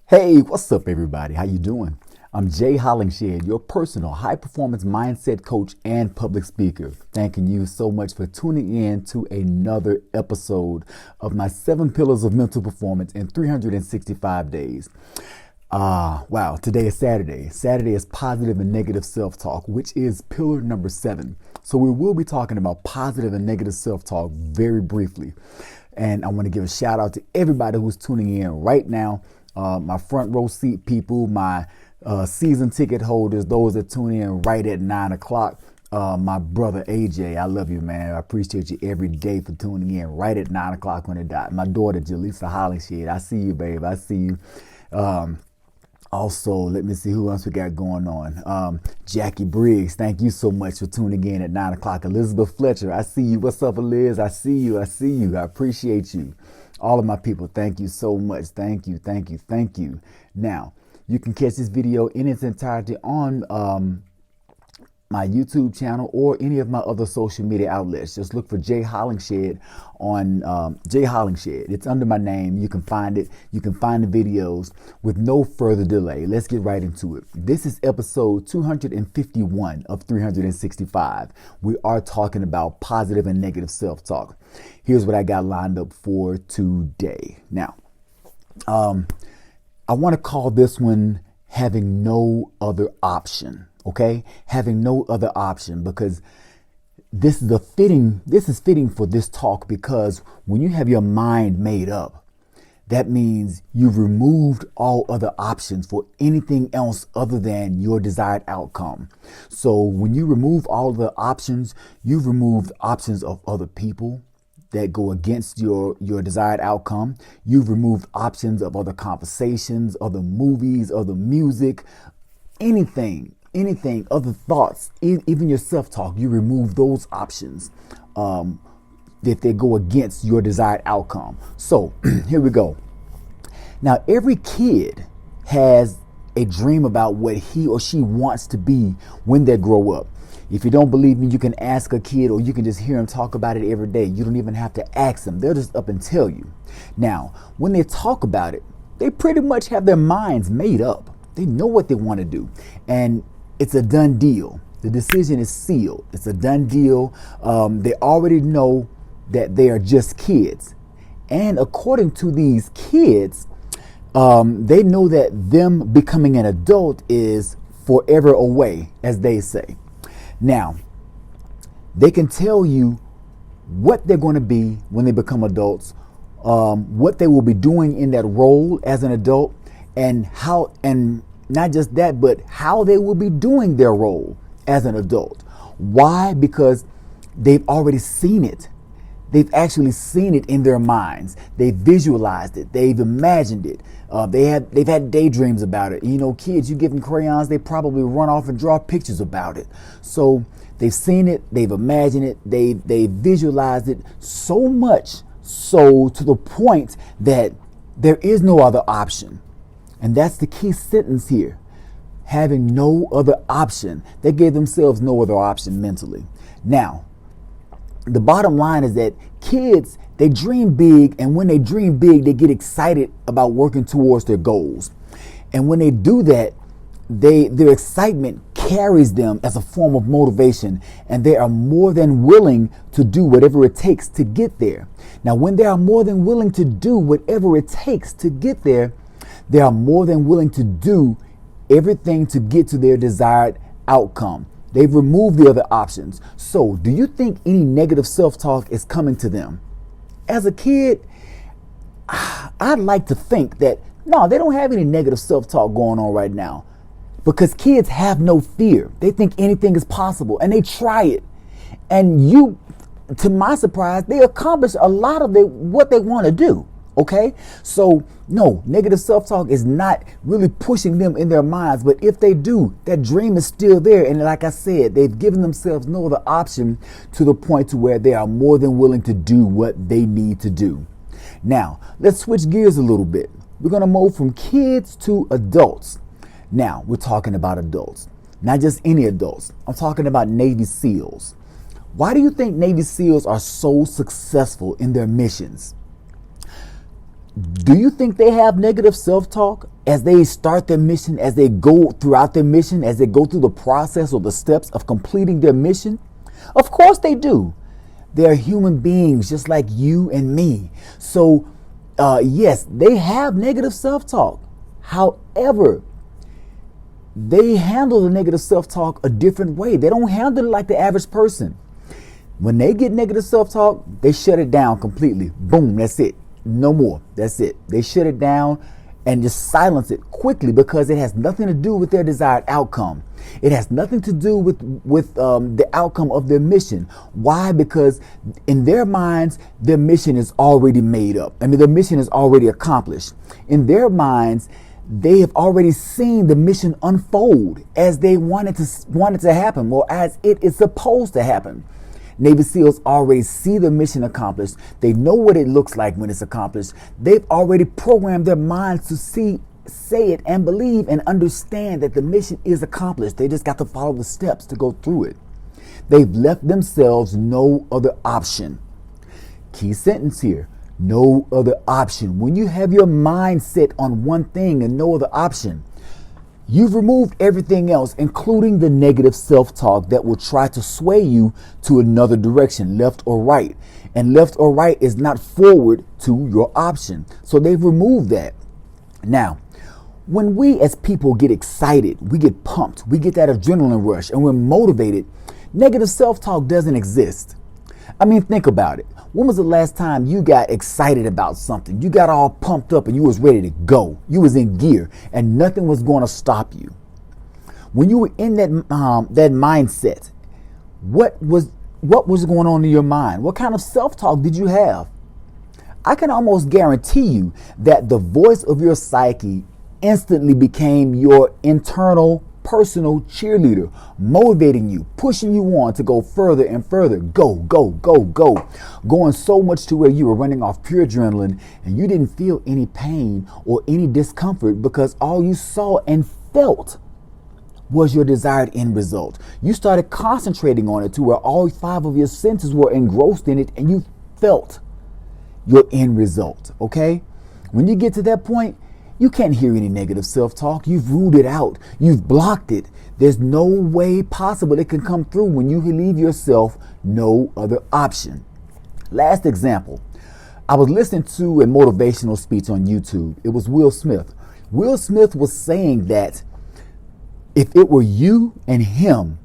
Hey, what's up, everybody? How you doing? I'm Jay Hollingshed, your personal high-performance mindset coach and public speaker. Thanking you so much for tuning in to another episode of my 7 Pillars of Mental Performance in 365 days. Wow, today is Saturday. Saturday is positive and negative self-talk, which is pillar number 7. So we will be talking about positive and negative self-talk very briefly. And I want to give a shout out to everybody who's tuning in right now. My front row seat people, my season ticket holders, those that tune in right at 9 o'clock. My brother AJ, I love you, man. I appreciate you every day for tuning in right at 9 o'clock when it died. My daughter Jaleesa Hollingshed, I see you, babe. I see you. Also, let me see who else we got going on. Jackie Briggs, thank you so much for tuning in at 9 o'clock. Elizabeth Fletcher, I see you. What's up, Liz? I see you. I see you. I appreciate you. All of my people, thank you so much. Thank you, thank you, thank you. Now, you can catch this video in its entirety on my YouTube channel or any of my other social media outlets. Just look for Jay Hollingshed on Jay Hollingshed. It's under my name. You can find it. You can find the videos with no further delay. Let's get right into it. This is episode 251 of 365. We are talking about positive and negative self-talk. Here's what I got lined up for today. Now, I want to call this one having no other option. Okay, having no other option, because this is fitting for this talk, because when you have your mind made up, that means you've removed all other options for anything else other than your desired outcome. So when you remove all the options, you've removed options of other people that go against your desired outcome. You've removed options of other conversations, other movies, other music, anything, other thoughts, even your self-talk. You remove those options if they go against your desired outcome. So here we go. Now, every kid has a dream about what he or she wants to be when they grow up. If you don't believe me, you can ask a kid, or you can just hear them talk about it every day. You don't even have to ask them. They'll just up and tell you. Now, when they talk about it, they pretty much have their minds made up. They know what they want to do. And it's a done deal. The decision is sealed. It's a done deal. They already know that they are just kids. And according to these kids, they know that them becoming an adult is forever away, as they say. Now, they can tell you what they're going to be when they become adults, what they will be doing in that role as an adult, and how, and not just that, but how they will be doing their role as an adult. Why? Because they've already seen it. They've actually seen it in their minds. They've visualized it. They've imagined it. They've had daydreams about it. You know, kids, you give them crayons, they probably run off and draw pictures about it. So they've seen it. They've imagined it. They've visualized it so much so to the point that there is no other option. And that's the key sentence here. Having no other option. They gave themselves no other option mentally. Now, the bottom line is that kids, they dream big, and when they dream big, they get excited about working towards their goals. And when they do that, their excitement carries them as a form of motivation, and they are more than willing to do whatever it takes to get there. Now, when they are more than willing to do whatever it takes to get there, they are more than willing to do everything to get to their desired outcome. They've removed the other options. So, do you think any negative self-talk is coming to them? As a kid, I'd like to think that, no, they don't have any negative self-talk going on right now, because kids have no fear. They think anything is possible, and they try it. And you, to my surprise, they accomplish a lot of what they want to do. Okay, so no, negative self-talk is not really pushing them in their minds. But if they do, that dream is still there. And like I said, they've given themselves no other option, to the point to where they are more than willing to do what they need to do. Now, let's switch gears a little bit. We're going to move from kids to adults. Now, we're talking about adults, not just any adults. I'm talking about Navy SEALs. Why do you think Navy SEALs are so successful in their missions? Do you think they have negative self-talk as they start their mission, as they go throughout their mission, as they go through the process or the steps of completing their mission? Of course they do. They're human beings just like you and me. So, yes, they have negative self-talk. However, they handle the negative self-talk a different way. They don't handle it like the average person. When they get negative self-talk, they shut it down completely. Boom, that's it. No more. That's it. They shut it down and just silence it quickly because it has nothing to do with their desired outcome. It has nothing to do with the outcome of their mission. Why? Because in their minds, their mission is already made up. I mean, their mission is already accomplished. In their minds, they have already seen the mission unfold as they want it to happen, or as it is supposed to happen. Navy SEALs already see the mission accomplished. They know what it looks like when it's accomplished. They've already programmed their minds to say it and believe and understand that the mission is accomplished. They just got to follow the steps to go through it. They've left themselves no other option. Key sentence here. No other option. When you have your mind set on one thing and no other option, you've removed everything else, including the negative self-talk that will try to sway you to another direction, left or right. And left or right is not forward to your option. So they've removed that. Now, when we as people get excited, we get pumped, we get that adrenaline rush, and we're motivated, negative self-talk doesn't exist. I mean, think about it. When was the last time you got excited about something? You got all pumped up and you was ready to go. You was in gear and nothing was going to stop you. When you were in that mindset, what was going on in your mind? What kind of self-talk did you have? I can almost guarantee you that the voice of your psyche instantly became your internal personal cheerleader, motivating you, pushing you on to go further and further. Go, go, go, go. Going so much to where you were running off pure adrenaline and you didn't feel any pain or any discomfort because all you saw and felt was your desired end result. You started concentrating on it to where all 5 of your senses were engrossed in it and you felt your end result. Okay? When you get to that point, you can't hear any negative self-talk. You've ruled it out. You've blocked it. There's no way possible it can come through when you leave yourself no other option. Last example. I was listening to a motivational speech on YouTube. It was Will Smith. Will Smith was saying that if it were you and him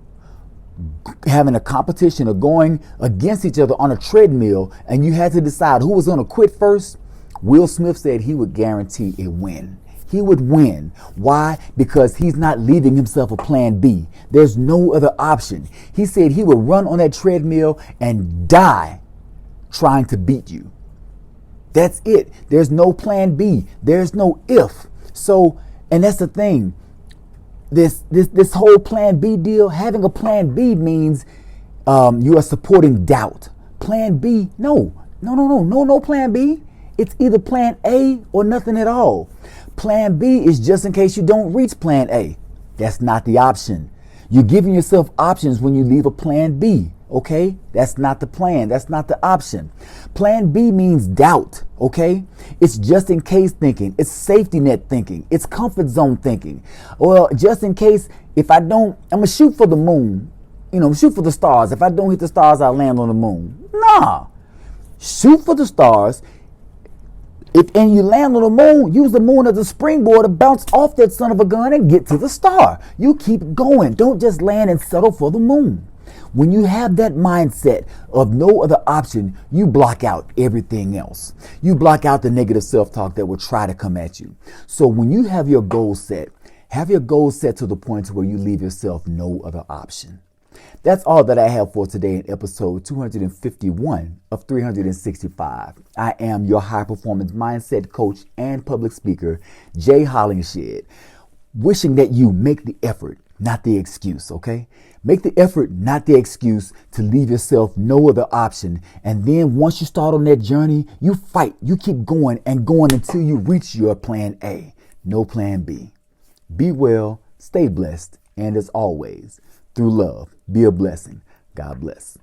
having a competition or going against each other on a treadmill and you had to decide who was going to quit first, Will Smith said he would guarantee a win. He would win. Why? Because he's not leaving himself a plan B. There's no other option. He said he would run on that treadmill and die trying to beat you. That's it. There's no plan B. There's no if. So, and that's the thing. This whole plan B deal, having a plan B means you are supporting doubt. Plan B, no plan B. It's either plan A or nothing at all. Plan B is just in case you don't reach plan A. That's not the option. You're giving yourself options when you leave a plan B. Okay? That's not the plan. That's not the option. Plan B means doubt. Okay? It's just in case thinking. It's safety net thinking. It's comfort zone thinking. Well, just in case, if I don't, I'm going to shoot for the moon. Shoot for the stars. If I don't hit the stars, I'll land on the moon. Nah. Shoot for the stars. And you land on the moon, use the moon as a springboard to bounce off that son of a gun and get to the star. You keep going. Don't just land and settle for the moon. When you have that mindset of no other option, you block out everything else. You block out the negative self-talk that will try to come at you. So when you have your goals set, have your goals set to the point where you leave yourself no other option. That's all that I have for today in episode 251 of 365. I am your high performance mindset coach and public speaker, Jay Hollingshed, wishing that you make the effort, not the excuse, okay? Make the effort, not the excuse, to leave yourself no other option. And then once you start on that journey, you fight, you keep going and going until you reach your plan A, no plan B. Be well, stay blessed, and as always, through love, be a blessing. God bless.